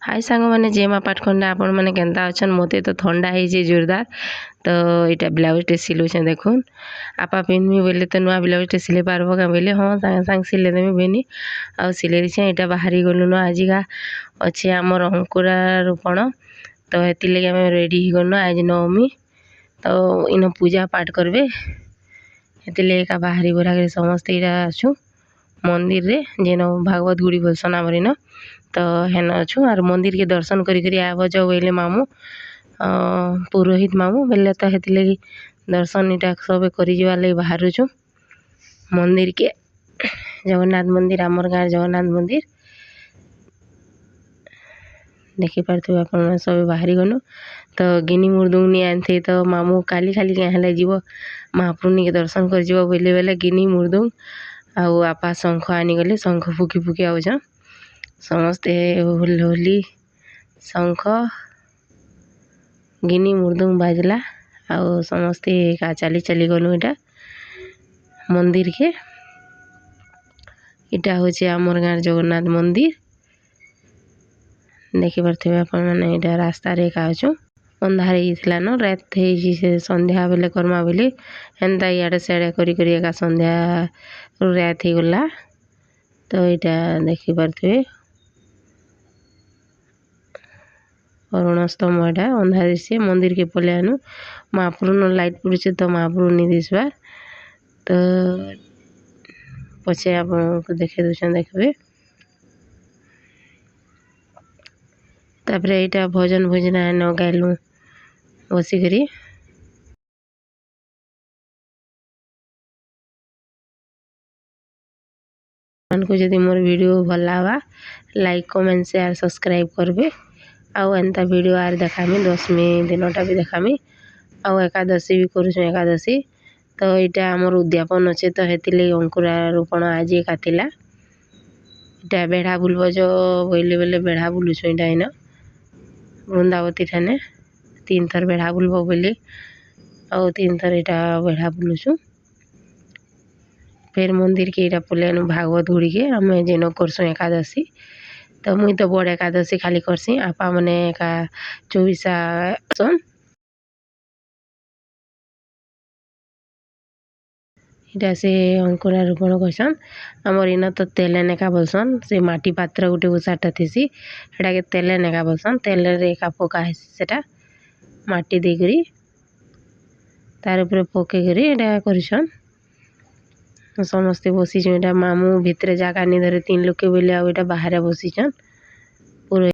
हाय सांग मैंने जेमा पाटखंडा आपण मैंने केन्ता अच्छन मते तो ठंडा है जोरदार तो यहाँ ब्लाउजटे सिलुचे देखुन आपा पिन्हमी बोले तो नुआ ब्लाउजटे सिले पार्ब क्या बोले हाँ सागे सागे सिले देमी बेनी आ सिले दीछे यहाँ बाहरी गलु न आजिका अच्छे आमर अंकुरा रोपण तो हेती लगे आम रेडी गलु आज नवमी तो इन पूजा पाठ करबे हेती लगे का बाहरी बुरा कर समस्ते इरा आछु मंदिर रे जेन भागवत गुड़ी बोलसन आमर इन तो हेन अच्छु आर मंदिर के दर्शन करी आब जाओ बोले मामू पुरोहित मामू बोले तो हेती लगी दर्शन इटा सब कर बाहर मंदिर के जगन्नाथ मंदिर आमर गाँव जगन्नाथ मंदिर देखिपे आप सब बाहरी गलु तो गिनी मुर्दुंग नहीं आनी तो मामू काली खाली क्या हेल्ले जीव महाप्रभु के दर्शन कर बोले बोले गिनी मुर्दुंग आउ आपा शंख आनीगले शंख फुकी फुकी आउछन समस्ते होली शंख गिनी मुर्दुंग बाजला आउ समस्ते का चली चली गलु इटा मंदिर के इटा हूँ आमर गाँव जगन्नाथ मंदिर देखिपे आप रास्ता रे का अच्छु अंधार होता न रात से संध्या बेले करमा बोले एंता इे सियाड़े कर संध्या रात हो गला तो यहाँ देखिपे अरुणस्तंभ एटा अंधार से मंदिर के पले आनु महाप्रभु लाइट पड़े तो महाप्रभु नहीं दिसबार तो पचे आप देखे दूसरे देखबे तापर यहाँ भजन भजन न गाइलु बसिक को जदि मोर वीडियो भल लगा लाइक कमेंट शेयर सब्सक्राइब करबे आउ एंता वीडियो आर देखामी 10वीं दिनटा भी देखामी आउ एकादशी भी करूँ एकादशी तो यहाँ आमर उद्यापन अच्छे तो हेती अंकुरा रोपण आज काटिला इटा बेढ़ा बुलब जो बोले बोले बेढ़ा बुलुछु इटा इन वृंदावती ठाने 3 थर बेढ़ा बुलब बोले आउ 3 थर यहाँ बेढ़ा बुलुछु फिर मंदिर के इटा पलेनु भागवत गुड़ी के आम जेन करसु एकादशी तो मुई तो बड़ एकादशी खाली करसी आपा मैंने का 24 सन इटा से अंकुरा रोपण करसन आमर इन तो तेले नेका बोलसन से माटी पात्र गोटे उषाटा थीसी सेटा के तेले नेका बोलसन तेल रे का पका हेसी सेटा माटी देकरी तार ऊपर पके करी एटा करछन समस्ते बसीछन एटा मामू भितरे जागा नहीं धरे 3 लोग के बोले आ बाहर बसीछन।